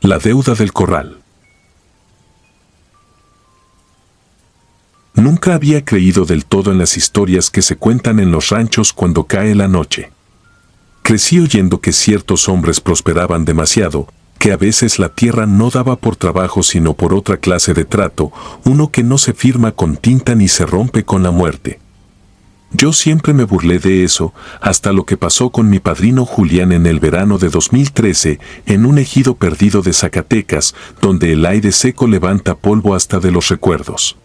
La deuda del corral. Nunca había creído del todo en las historias que se cuentan en los ranchos cuando cae la noche. Crecí oyendo que ciertos hombres prosperaban demasiado, que a veces la tierra no daba por trabajo sino por otra clase de trato, uno que no se firma con tinta ni se rompe con la muerte. Yo siempre me burlé de eso, hasta lo que pasó con mi padrino Julián en el verano de 2013, en un ejido perdido de Zacatecas, donde el aire seco levanta polvo hasta de los recuerdos.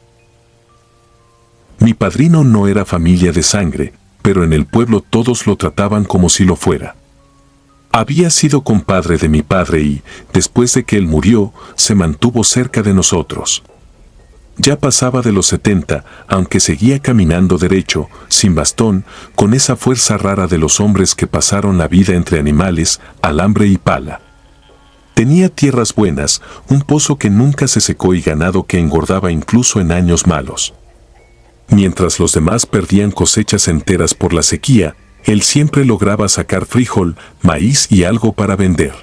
Mi padrino no era familia de sangre, pero en el pueblo todos lo trataban como si lo fuera. Había sido compadre de mi padre y, después de que él murió, se mantuvo cerca de nosotros. Ya pasaba de los 70, aunque seguía caminando derecho, sin bastón, con esa fuerza rara de los hombres que pasaron la vida entre animales, alambre y pala. Tenía tierras buenas, un pozo que nunca se secó y ganado que engordaba incluso en años malos. Mientras los demás perdían cosechas enteras por la sequía, él siempre lograba sacar frijol, maíz y algo para vender.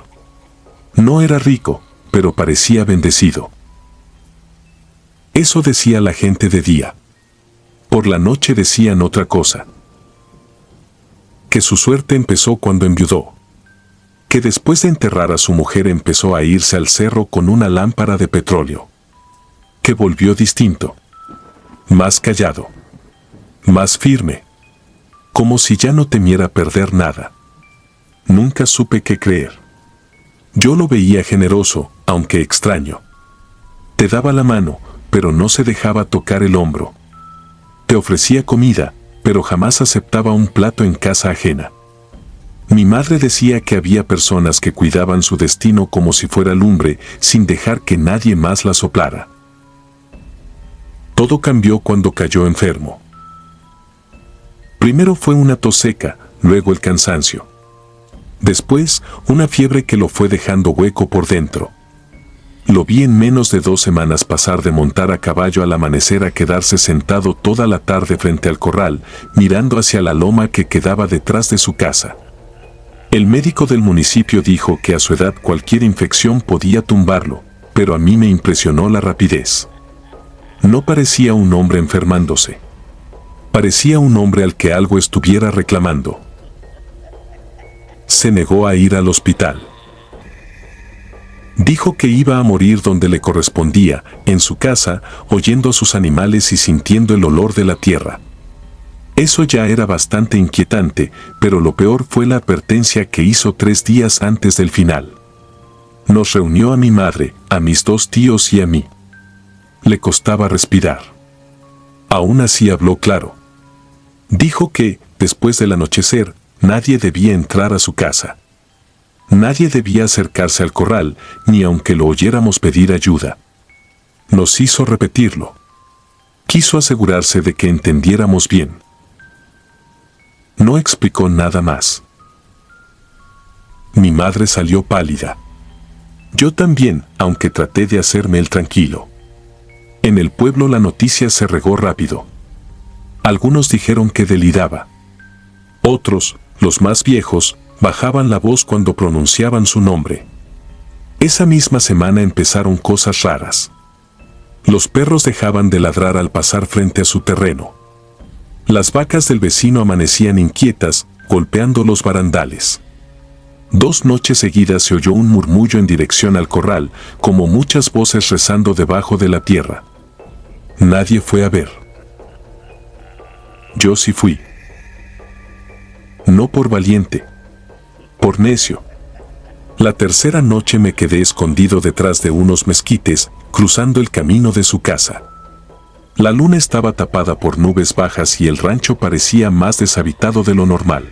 No era rico, pero parecía bendecido. Eso decía la gente de día. Por la noche decían otra cosa. Que su suerte empezó cuando enviudó. Que después de enterrar a su mujer empezó a irse al cerro con una lámpara de petróleo. Que volvió distinto. Más callado. Más firme. Como si ya no temiera perder nada. Nunca supe qué creer. Yo lo veía generoso, aunque extraño. Te daba la mano, pero no se dejaba tocar el hombro. Te ofrecía comida, pero jamás aceptaba un plato en casa ajena. Mi madre decía que había personas que cuidaban su destino como si fuera lumbre, sin dejar que nadie más la soplara. Todo cambió cuando cayó enfermo. Primero fue una tos seca, luego el cansancio. Después, una fiebre que lo fue dejando hueco por dentro. Lo vi en menos de 2 semanas pasar de montar a caballo al amanecer a quedarse sentado toda la tarde frente al corral, mirando hacia la loma que quedaba detrás de su casa. El médico del municipio dijo que a su edad cualquier infección podía tumbarlo, pero a mí me impresionó la rapidez. No parecía un hombre enfermándose. Parecía un hombre al que algo estuviera reclamando. Se negó a ir al hospital. Dijo que iba a morir donde le correspondía, en su casa, oyendo a sus animales y sintiendo el olor de la tierra. Eso ya era bastante inquietante, pero lo peor fue la advertencia que hizo 3 días antes del final. Nos reunió a mi madre, a mis 2 tíos y a mí. Le costaba respirar. Aún así habló claro. Dijo que, después del anochecer, nadie debía entrar a su casa. Nadie debía acercarse al corral, ni aunque lo oyéramos pedir ayuda. Nos hizo repetirlo. Quiso asegurarse de que entendiéramos bien. No explicó nada más. Mi madre salió pálida. Yo también, aunque traté de hacerme el tranquilo. En el pueblo la noticia se regó rápido. Algunos dijeron que deliraba. Otros, los más viejos, bajaban la voz cuando pronunciaban su nombre. Esa misma semana empezaron cosas raras. Los perros dejaban de ladrar al pasar frente a su terreno. Las vacas del vecino amanecían inquietas, golpeando los barandales. 2 noches seguidas se oyó un murmullo en dirección al corral, como muchas voces rezando debajo de la tierra. Nadie fue a ver. Yo sí fui. No por valiente. Por necio. La tercera noche me quedé escondido detrás de unos mezquites, cruzando el camino de su casa. La luna estaba tapada por nubes bajas y el rancho parecía más deshabitado de lo normal.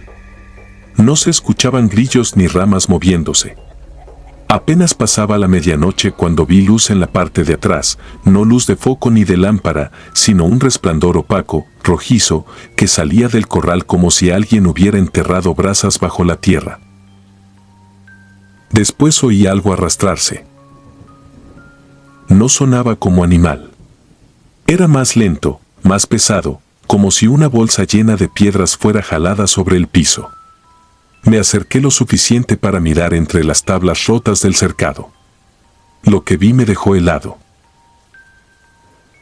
No se escuchaban grillos ni ramas moviéndose. Apenas pasaba la medianoche cuando vi luz en la parte de atrás, no luz de foco ni de lámpara, sino un resplandor opaco, rojizo, que salía del corral como si alguien hubiera enterrado brasas bajo la tierra. Después oí algo arrastrarse. No sonaba como animal. Era más lento, más pesado, como si una bolsa llena de piedras fuera jalada sobre el piso. Me acerqué lo suficiente para mirar entre las tablas rotas del cercado. Lo que vi me dejó helado.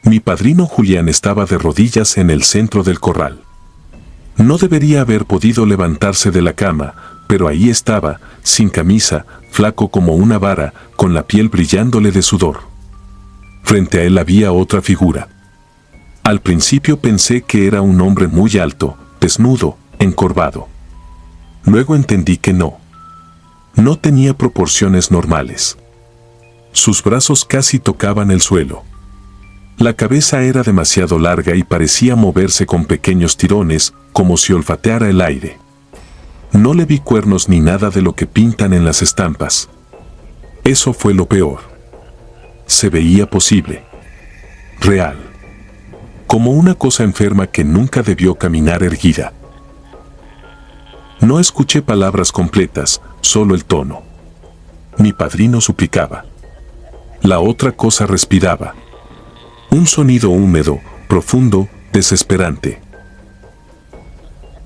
Mi padrino Julián estaba de rodillas en el centro del corral. No debería haber podido levantarse de la cama, pero ahí estaba, sin camisa, flaco como una vara, con la piel brillándole de sudor. Frente a él había otra figura. Al principio pensé que era un hombre muy alto, desnudo, encorvado. Luego entendí que no. No tenía proporciones normales. Sus brazos casi tocaban el suelo. La cabeza era demasiado larga y parecía moverse con pequeños tirones, como si olfateara el aire. No le vi cuernos ni nada de lo que pintan en las estampas. Eso fue lo peor. Se veía posible. Real. Como una cosa enferma que nunca debió caminar erguida. No escuché palabras completas, solo el tono. Mi padrino suplicaba. La otra cosa respiraba. Un sonido húmedo, profundo, desesperante.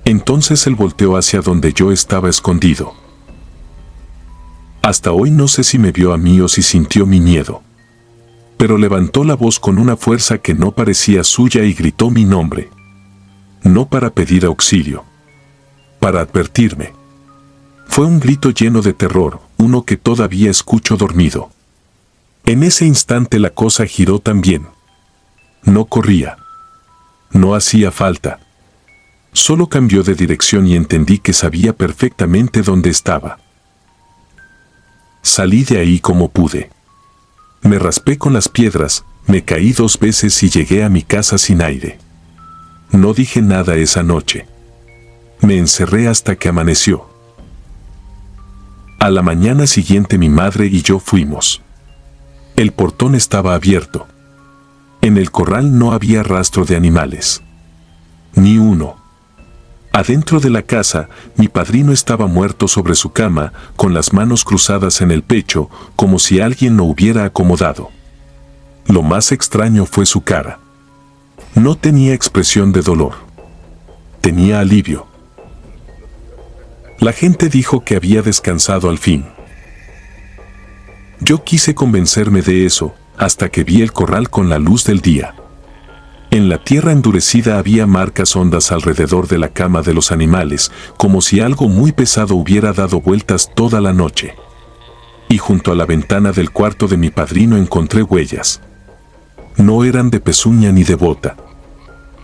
Entonces él volteó hacia donde yo estaba escondido. Hasta hoy no sé si me vio a mí o si sintió mi miedo. Pero levantó la voz con una fuerza que no parecía suya y gritó mi nombre. No para pedir auxilio. Para advertirme. Fue un grito lleno de terror, uno que todavía escucho dormido. En ese instante la cosa giró también. No corría. No hacía falta. Solo cambió de dirección y entendí que sabía perfectamente dónde estaba. Salí de ahí como pude. Me raspé con las piedras, me caí 2 veces y llegué a mi casa sin aire. No dije nada esa noche. Me encerré hasta que amaneció. A la mañana siguiente mi madre y yo fuimos. El portón estaba abierto. En el corral no había rastro de animales. Ni uno. Adentro de la casa, mi padrino estaba muerto sobre su cama, con las manos cruzadas en el pecho, como si alguien lo hubiera acomodado. Lo más extraño fue su cara. No tenía expresión de dolor. Tenía alivio. La gente dijo que había descansado al fin. Yo quise convencerme de eso, hasta que vi el corral con la luz del día. En la tierra endurecida había marcas hondas alrededor de la cama de los animales, como si algo muy pesado hubiera dado vueltas toda la noche. Y junto a la ventana del cuarto de mi padrino encontré huellas. No eran de pezuña ni de bota.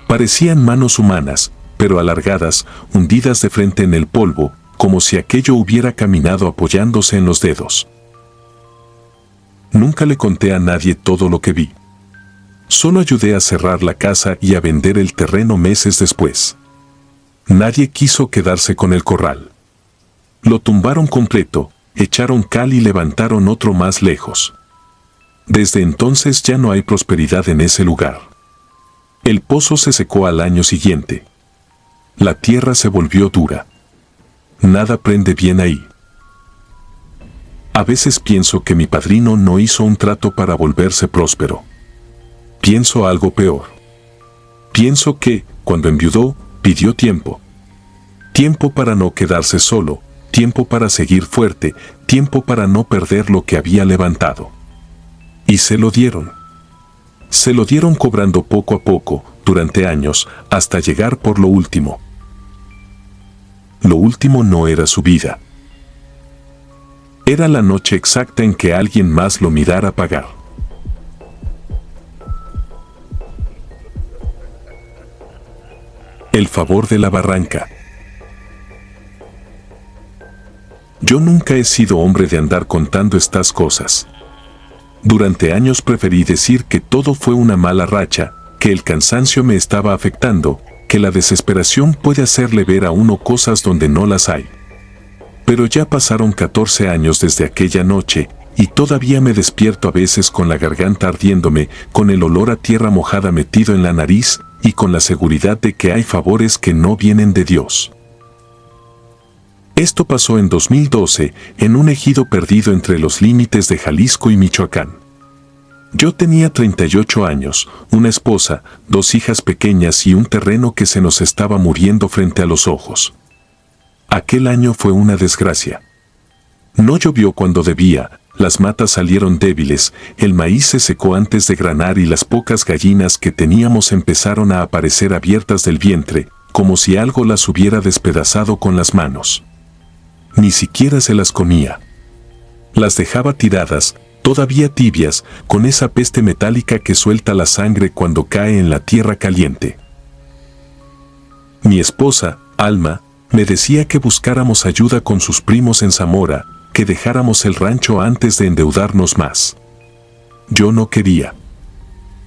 Parecían manos humanas, pero alargadas, hundidas de frente en el polvo, como si aquello hubiera caminado apoyándose en los dedos. Nunca le conté a nadie todo lo que vi. Solo ayudé a cerrar la casa y a vender el terreno meses después. Nadie quiso quedarse con el corral. Lo tumbaron completo, echaron cal y levantaron otro más lejos. Desde entonces ya no hay prosperidad en ese lugar. El pozo se secó al año siguiente. La tierra se volvió dura. Nada prende bien ahí. A veces pienso que mi padrino no hizo un trato para volverse próspero. Pienso algo peor. Pienso que, cuando enviudó, pidió tiempo. Tiempo para no quedarse solo, tiempo para seguir fuerte, tiempo para no perder lo que había levantado. Y se lo dieron. Se lo dieron cobrando poco a poco, durante años, hasta llegar por lo último. Lo último no era su vida. Era la noche exacta en que alguien más lo mirara pagar. El favor de la barranca. Yo nunca he sido hombre de andar contando estas cosas. Durante años preferí decir que todo fue una mala racha, que el cansancio me estaba afectando, que la desesperación puede hacerle ver a uno cosas donde no las hay. Pero ya pasaron 14 años desde aquella noche, y todavía me despierto a veces con la garganta ardiéndome, con el olor a tierra mojada metido en la nariz, y con la seguridad de que hay favores que no vienen de Dios. Esto pasó en 2012, en un ejido perdido entre los límites de Jalisco y Michoacán. Yo tenía 38 años, una esposa, 2 hijas pequeñas y un terreno que se nos estaba muriendo frente a los ojos. Aquel año fue una desgracia. No llovió cuando debía, las matas salieron débiles, el maíz se secó antes de granar y las pocas gallinas que teníamos empezaron a aparecer abiertas del vientre, como si algo las hubiera despedazado con las manos. Ni siquiera se las comía. Las dejaba tiradas, todavía tibias, con esa peste metálica que suelta la sangre cuando cae en la tierra caliente. Mi esposa, Alma, me decía que buscáramos ayuda con sus primos en Zamora, que dejáramos el rancho antes de endeudarnos más. Yo no quería.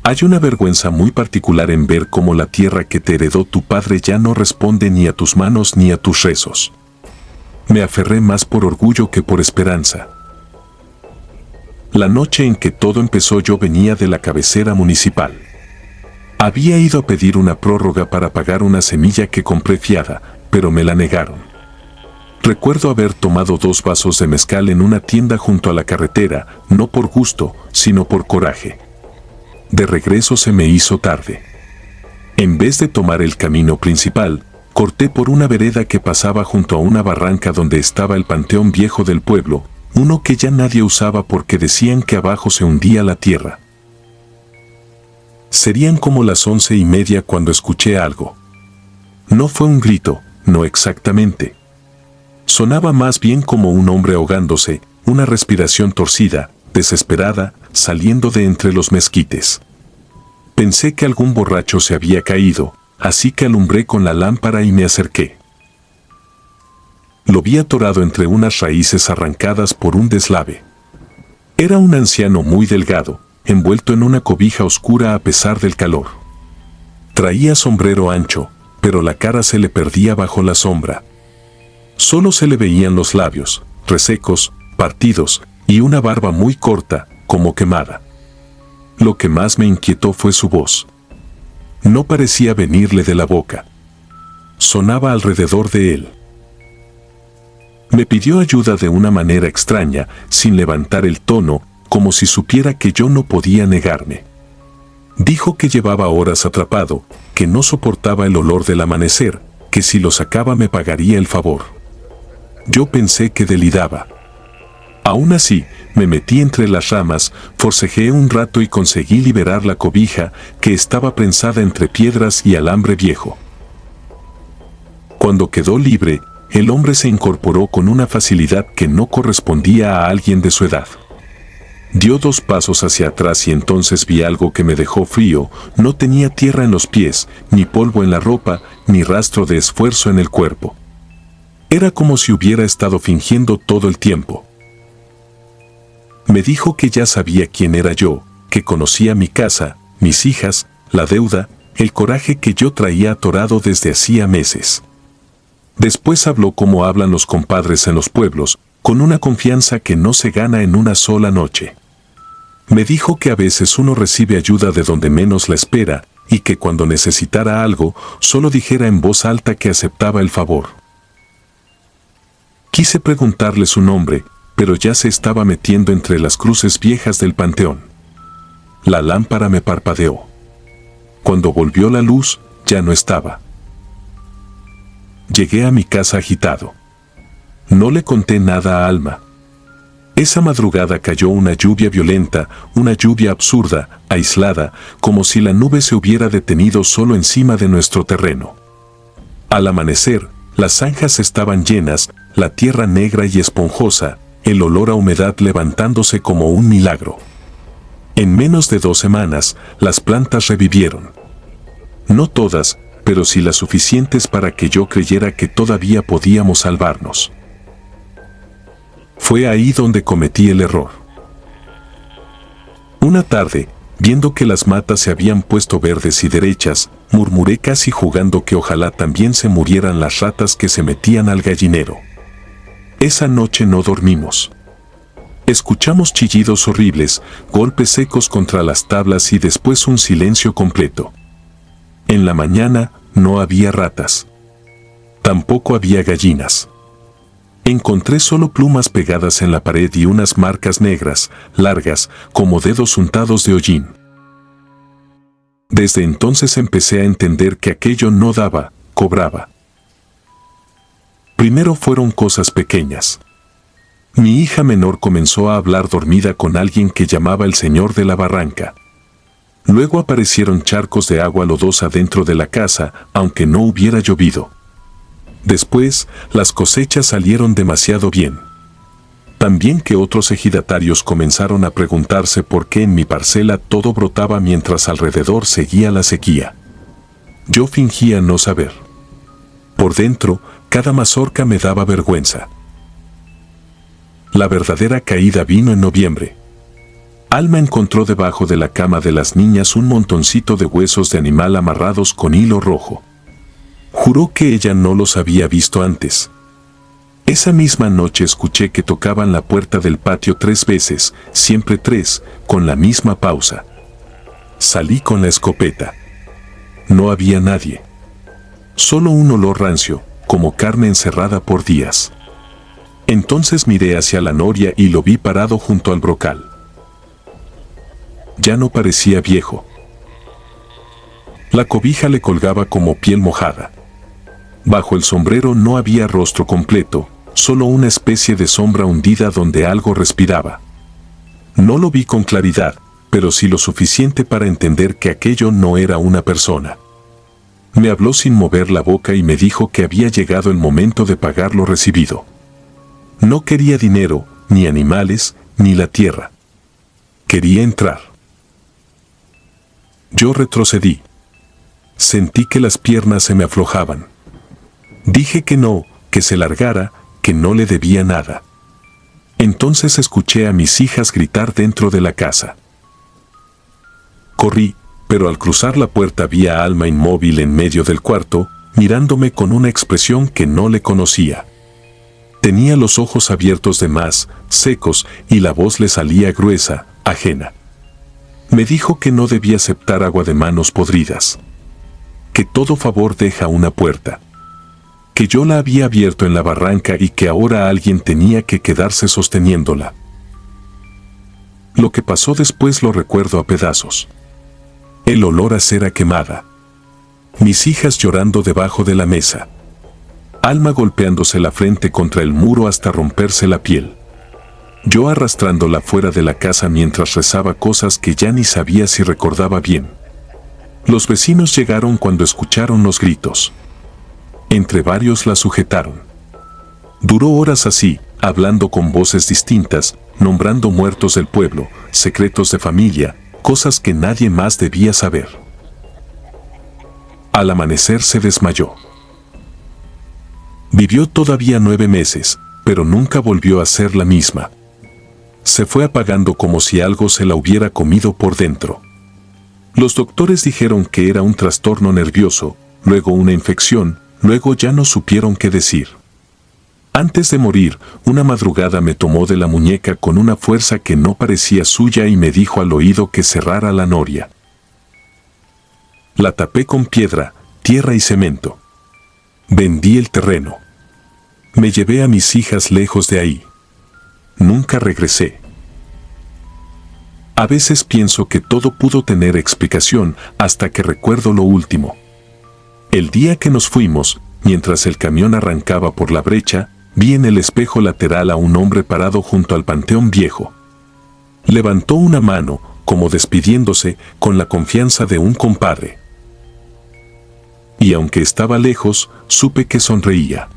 Hay una vergüenza muy particular en ver cómo la tierra que te heredó tu padre ya no responde ni a tus manos ni a tus rezos. Me aferré más por orgullo que por esperanza. La noche en que todo empezó yo venía de la cabecera municipal. Había ido a pedir una prórroga para pagar una semilla que compré fiada, pero me la negaron. Recuerdo haber tomado 2 vasos de mezcal en una tienda junto a la carretera, no por gusto, sino por coraje. De regreso se me hizo tarde. En vez de tomar el camino principal, corté por una vereda que pasaba junto a una barranca donde estaba el panteón viejo del pueblo, uno que ya nadie usaba porque decían que abajo se hundía la tierra. Serían como las 11:30 cuando escuché algo. No fue un grito, no exactamente. Sonaba más bien como un hombre ahogándose, una respiración torcida, desesperada, saliendo de entre los mezquites. Pensé que algún borracho se había caído, así que alumbré con la lámpara y me acerqué. Lo vi atorado entre unas raíces arrancadas por un deslave. Era un anciano muy delgado, envuelto en una cobija oscura a pesar del calor. Traía sombrero ancho, pero la cara se le perdía bajo la sombra. Solo se le veían los labios, resecos, partidos, y una barba muy corta, como quemada. Lo que más me inquietó fue su voz. No parecía venirle de la boca. Sonaba alrededor de él. Me pidió ayuda de una manera extraña, sin levantar el tono, como si supiera que yo no podía negarme. Dijo que llevaba horas atrapado, que no soportaba el olor del amanecer, que si lo sacaba me pagaría el favor. Yo pensé que deliraba. Aún así, me metí entre las ramas, forcejeé un rato y conseguí liberar la cobija, que estaba prensada entre piedras y alambre viejo. Cuando quedó libre, el hombre se incorporó con una facilidad que no correspondía a alguien de su edad. Dio 2 pasos hacia atrás y entonces vi algo que me dejó frío. No tenía tierra en los pies, ni polvo en la ropa, ni rastro de esfuerzo en el cuerpo. Era como si hubiera estado fingiendo todo el tiempo. Me dijo que ya sabía quién era yo, que conocía mi casa, mis hijas, la deuda, el coraje que yo traía atorado desde hacía meses. Después habló como hablan los compadres en los pueblos, con una confianza que no se gana en una sola noche. Me dijo que a veces uno recibe ayuda de donde menos la espera, y que cuando necesitara algo, solo dijera en voz alta que aceptaba el favor. Quise preguntarle su nombre, pero ya se estaba metiendo entre las cruces viejas del panteón. La lámpara me parpadeó. Cuando volvió la luz, ya no estaba. Llegué a mi casa agitado. No le conté nada a Alma. Esa madrugada cayó una lluvia violenta, una lluvia absurda, aislada, como si la nube se hubiera detenido solo encima de nuestro terreno. Al amanecer, las zanjas estaban llenas, la tierra negra y esponjosa, el olor a humedad levantándose como un milagro. En menos de 2 semanas, las plantas revivieron. No todas, pero sí las suficientes para que yo creyera que todavía podíamos salvarnos. Fue ahí donde cometí el error. Una tarde, viendo que las matas se habían puesto verdes y derechas, murmuré casi jugando que ojalá también se murieran las ratas que se metían al gallinero. Esa noche no dormimos. Escuchamos chillidos horribles, golpes secos contra las tablas y después un silencio completo. En la mañana no había ratas. Tampoco había gallinas. Encontré solo plumas pegadas en la pared y unas marcas negras, largas, como dedos untados de hollín. Desde entonces empecé a entender que aquello no daba, cobraba. Primero fueron cosas pequeñas. Mi hija menor comenzó a hablar dormida con alguien que llamaba el señor de la barranca. Luego aparecieron charcos de agua lodosa dentro de la casa, aunque no hubiera llovido. Después, las cosechas salieron demasiado bien. También que otros ejidatarios comenzaron a preguntarse por qué en mi parcela todo brotaba mientras alrededor seguía la sequía. Yo fingía no saber. Por dentro, cada mazorca me daba vergüenza. La verdadera caída vino en noviembre. Alma encontró debajo de la cama de las niñas un montoncito de huesos de animal amarrados con hilo rojo. Juró que ella no los había visto antes. Esa misma noche escuché que tocaban la puerta del patio 3 veces, siempre 3, con la misma pausa. Salí con la escopeta. No había nadie. Solo un olor rancio, como carne encerrada por días. Entonces miré hacia la noria y lo vi parado junto al brocal. Ya no parecía viejo. La cobija le colgaba como piel mojada. Bajo el sombrero no había rostro completo, solo una especie de sombra hundida donde algo respiraba. No lo vi con claridad, pero sí lo suficiente para entender que aquello no era una persona. Me habló sin mover la boca y me dijo que había llegado el momento de pagar lo recibido. No quería dinero, ni animales, ni la tierra. Quería entrar. Yo retrocedí. Sentí que las piernas se me aflojaban. Dije que no, que se largara, que no le debía nada. Entonces escuché a mis hijas gritar dentro de la casa. Corrí, pero al cruzar la puerta vi a Alma inmóvil en medio del cuarto, mirándome con una expresión que no le conocía. Tenía los ojos abiertos de más, secos, y la voz le salía gruesa, ajena. Me dijo que no debía aceptar agua de manos podridas. Que todo favor deja una puerta. Que yo la había abierto en la barranca y que ahora alguien tenía que quedarse sosteniéndola. Lo que pasó después lo recuerdo a pedazos. El olor a cera quemada. Mis hijas llorando debajo de la mesa. Alma golpeándose la frente contra el muro hasta romperse la piel. Yo arrastrándola fuera de la casa mientras rezaba cosas que ya ni sabía si recordaba bien. Los vecinos llegaron cuando escucharon los gritos. Entre varios la sujetaron. Duró horas así, hablando con voces distintas, nombrando muertos del pueblo, secretos de familia, cosas que nadie más debía saber. Al amanecer se desmayó. Vivió todavía 9 meses, pero nunca volvió a ser la misma. Se fue apagando como si algo se la hubiera comido por dentro. Los doctores dijeron que era un trastorno nervioso, luego una infección, luego ya no supieron qué decir. Antes de morir, una madrugada me tomó de la muñeca con una fuerza que no parecía suya y me dijo al oído que cerrara la noria. La tapé con piedra, tierra y cemento. Vendí el terreno. Me llevé a mis hijas lejos de ahí. Nunca regresé. A veces pienso que todo pudo tener explicación hasta que recuerdo lo último. El día que nos fuimos, mientras el camión arrancaba por la brecha, vi en el espejo lateral a un hombre parado junto al panteón viejo. Levantó una mano, como despidiéndose, con la confianza de un compadre. Y aunque estaba lejos, supe que sonreía.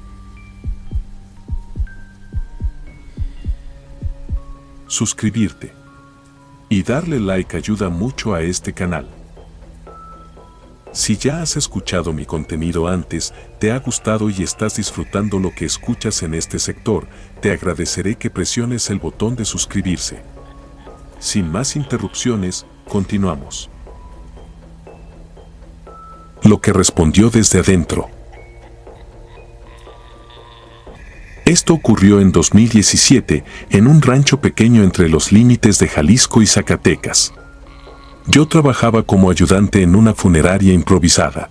Suscribirte y darle like ayuda mucho a este canal. Si ya has escuchado mi contenido antes, te ha gustado y estás disfrutando lo que escuchas en este sector, te agradeceré que presiones el botón de suscribirse. Sin más interrupciones, continuamos. Lo que respondió desde adentro. Esto ocurrió en 2017, en un rancho pequeño entre los límites de Jalisco y Zacatecas. Yo trabajaba como ayudante en una funeraria improvisada.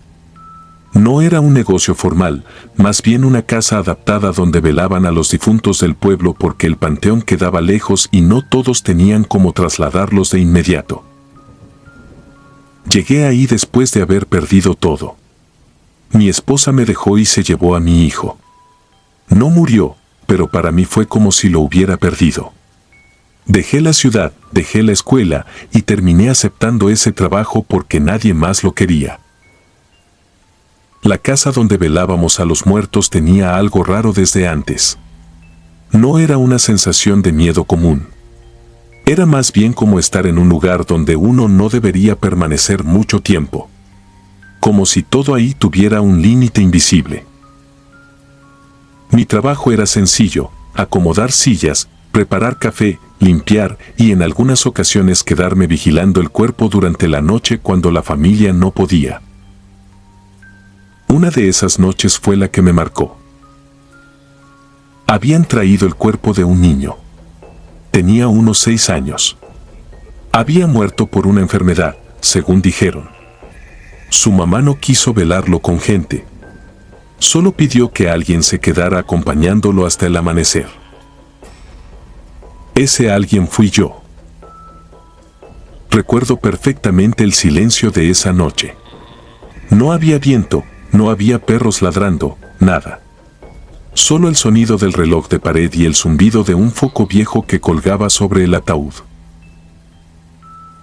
No era un negocio formal, más bien una casa adaptada donde velaban a los difuntos del pueblo porque el panteón quedaba lejos y no todos tenían cómo trasladarlos de inmediato. Llegué ahí después de haber perdido todo. Mi esposa me dejó y se llevó a mi hijo. No murió, pero para mí fue como si lo hubiera perdido. Dejé la ciudad, dejé la escuela y terminé aceptando ese trabajo porque nadie más lo quería. La casa donde velábamos a los muertos tenía algo raro desde antes. No era una sensación de miedo común. Era más bien como estar en un lugar donde uno no debería permanecer mucho tiempo. Como si todo ahí tuviera un límite invisible. Mi trabajo era sencillo: acomodar sillas, preparar café, limpiar y en algunas ocasiones quedarme vigilando el cuerpo durante la noche cuando la familia no podía. Una de esas noches fue la que me marcó. Habían traído el cuerpo de un niño. Tenía unos 6 años. Había muerto por una enfermedad, según dijeron. Su mamá no quiso velarlo con gente. Solo pidió que alguien se quedara acompañándolo hasta el amanecer. Ese alguien fui yo. Recuerdo perfectamente el silencio de esa noche. No había viento, no había perros ladrando, nada. Solo el sonido del reloj de pared y el zumbido de un foco viejo que colgaba sobre el ataúd.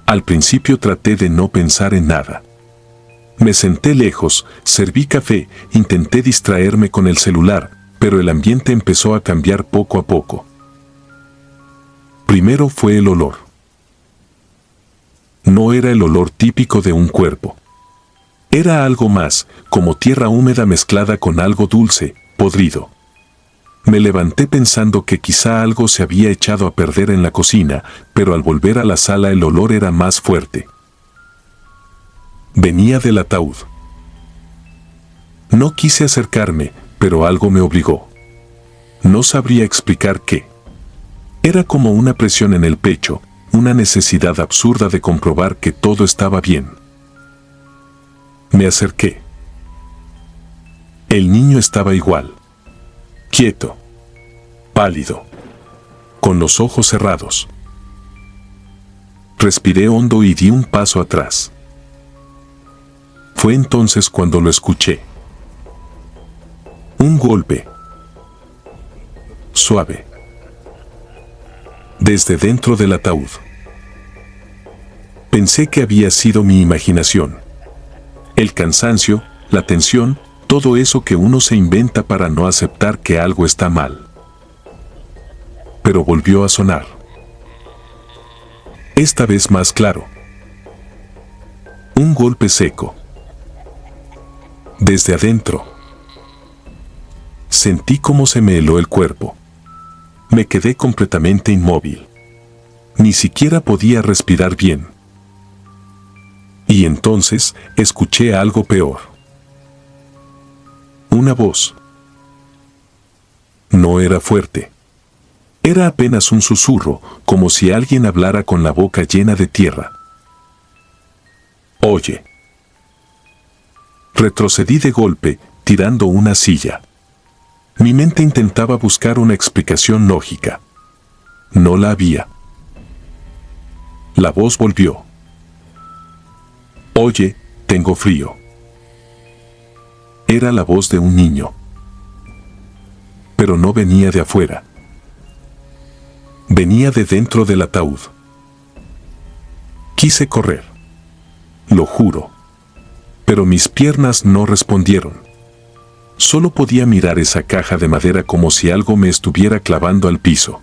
Al principio traté de no pensar en nada. Me senté lejos, serví café, intenté distraerme con el celular, pero el ambiente empezó a cambiar poco a poco. Primero fue el olor. No era el olor típico de un cuerpo. Era algo más, como tierra húmeda mezclada con algo dulce, podrido. Me levanté pensando que quizá algo se había echado a perder en la cocina, pero al volver a la sala el olor era más fuerte. Venía del ataúd. No quise acercarme, pero algo me obligó. No sabría explicar qué. Era como una presión en el pecho, una necesidad absurda de comprobar que todo estaba bien. Me acerqué. El niño estaba igual. Quieto. Pálido. Con los ojos cerrados. Respiré hondo y di un paso atrás. Fue entonces cuando lo escuché. Un golpe. Suave. Desde dentro del ataúd. Pensé que había sido mi imaginación. El cansancio, la tensión, todo eso que uno se inventa para no aceptar que algo está mal. Pero volvió a sonar. Esta vez más claro. Un golpe seco. Desde adentro. Sentí cómo se me heló el cuerpo. Me quedé completamente inmóvil. Ni siquiera podía respirar bien. Y entonces escuché algo peor. Una voz. No era fuerte. Era apenas un susurro, como si alguien hablara con la boca llena de tierra. Oye. Retrocedí de golpe, tirando una silla. Mi mente intentaba buscar una explicación lógica. No la había. La voz volvió. Oye, tengo frío. Era la voz de un niño. Pero no venía de afuera. Venía de dentro del ataúd. Quise correr. Lo juro. Pero mis piernas no respondieron. Solo podía mirar esa caja de madera como si algo me estuviera clavando al piso.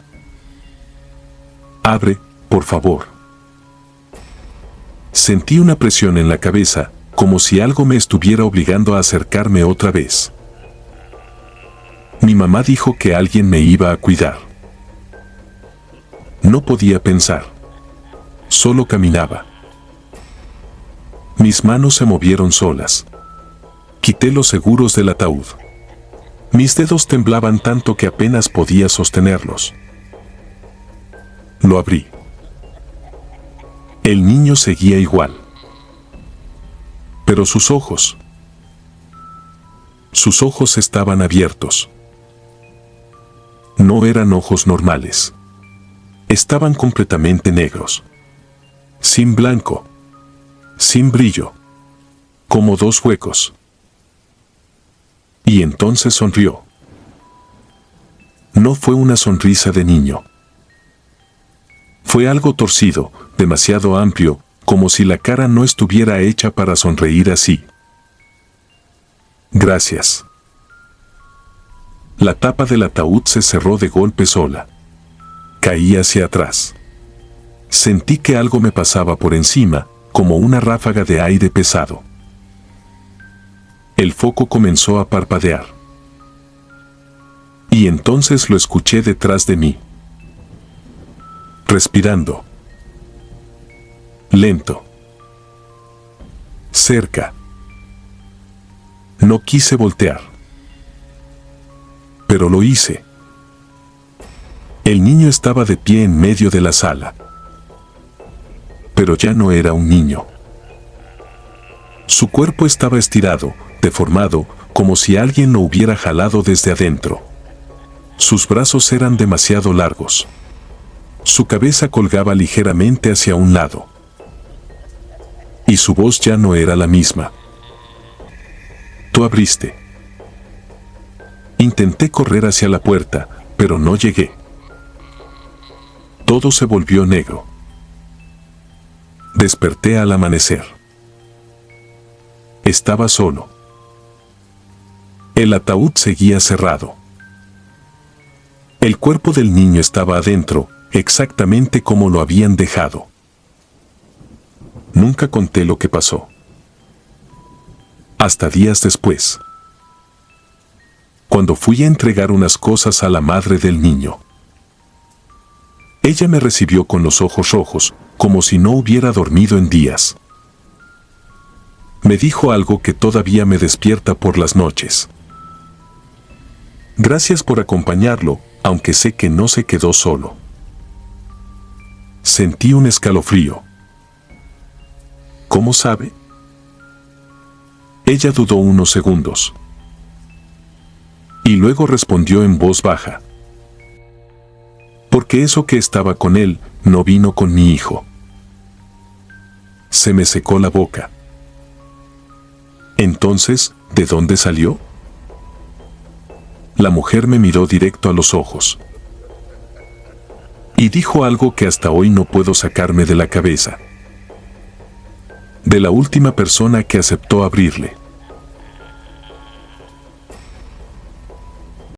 Abre, por favor. Sentí una presión en la cabeza, como si algo me estuviera obligando a acercarme otra vez. Mi mamá dijo que alguien me iba a cuidar. No podía pensar. Solo caminaba. Mis manos se movieron solas. Quité los seguros del ataúd. Mis dedos temblaban tanto que apenas podía sostenerlos. Lo abrí. El niño seguía igual. Pero sus ojos estaban abiertos. No eran ojos normales. Estaban completamente negros. Sin blanco. Sin brillo. Como 2 huecos. Y entonces sonrió. No fue una sonrisa de niño. Fue algo torcido, demasiado amplio, como si la cara no estuviera hecha para sonreír así. Gracias. La tapa del ataúd se cerró de golpe sola. Caí hacia atrás. Sentí que algo me pasaba por encima, como una ráfaga de aire pesado. El foco comenzó a parpadear. Y entonces lo escuché detrás de mí. Respirando. Lento. Cerca. No quise voltear. Pero lo hice. El niño estaba de pie en medio de la sala. Pero ya no era un niño. Su cuerpo estaba estirado, deformado, como si alguien lo hubiera jalado desde adentro. Sus brazos eran demasiado largos. Su cabeza colgaba ligeramente hacia un lado. Y su voz ya no era la misma. Tú abriste. Intenté correr hacia la puerta, pero no llegué. Todo se volvió negro. Desperté al amanecer. Estaba solo. El ataúd seguía cerrado. El cuerpo del niño estaba adentro, exactamente como lo habían dejado. Nunca conté lo que pasó. Hasta días después. Cuando fui a entregar unas cosas a la madre del niño. Ella me recibió con los ojos rojos, como si no hubiera dormido en días. Me dijo algo que todavía me despierta por las noches. Gracias por acompañarlo, aunque sé que no se quedó solo. Sentí un escalofrío. ¿Cómo sabe? Ella dudó unos segundos. Y luego respondió en voz baja. Porque eso que estaba con él, no vino con mi hijo. Se me secó la boca. Entonces, ¿de dónde salió? La mujer me miró directo a los ojos. Y dijo algo que hasta hoy no puedo sacarme de la cabeza. De la última persona que aceptó abrirle.